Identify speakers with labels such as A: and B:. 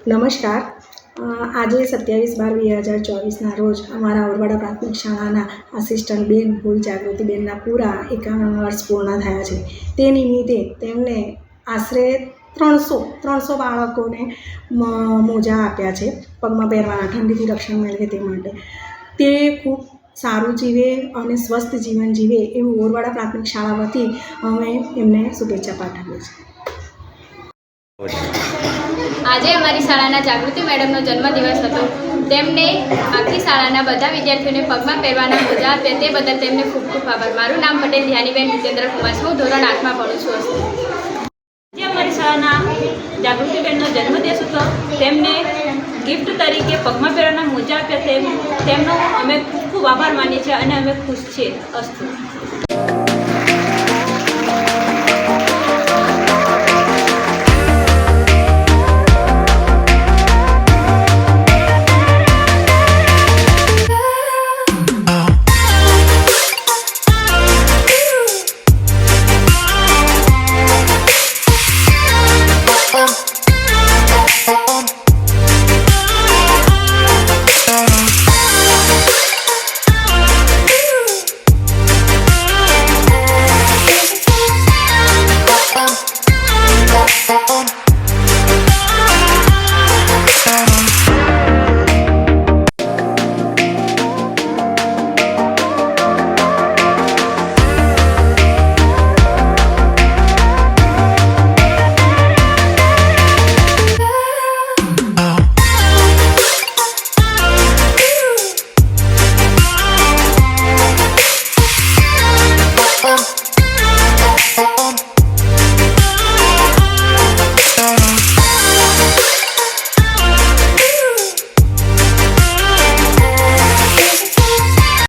A: નમસ્કાર. આજે 27/12/2024ના રોજ અમારા ઓરવાડા પ્રાથમિક શાળાના આસિસ્ટન્ટ બેન ભોઈ જાગૃતિબેનના પૂરા 51 વર્ષ પૂર્ણ થયા છે. તે નિમિત્તે તેમને આશરે 300 બાળકોને મોજા આપ્યા છે, પગમાં પહેરવાના, ઠંડીથી રક્ષણ મેળવે તે માટે. તે ખૂબ સારું જીવે અને સ્વસ્થ જીવન જીવે એવું ઓરવાડા પ્રાથમિક શાળા વતી અમે એમને શુભેચ્છા પાઠવીએ છીએ.
B: આજે અમારી શાળાના જાગૃતિ મેડમનો જન્મદિવસ હતો. તેમને આખી શાળાના બધા વિદ્યાર્થીઓને પગમાં પહેરવાના મોજા આપ્યા તે બદલ તેમને ખૂબ ખૂબ આભાર. મારું નામ પટેલ ધ્યાનીબેન જીતેન્દ્ર કુમાર છે. હું ધોરણ 8માં ભણું છું.
C: આજે અમારી શાળાના જાગૃતિબેનનો જન્મદિવસ હતો. તેમને ગિફ્ટ તરીકે પગમાં પહેરવાના મોજા આપ્યા. તેમનો અમે ખૂબ ખૂબ આભાર માનીએ છીએ અને અમે ખુશ છીએ. અસ્તુ.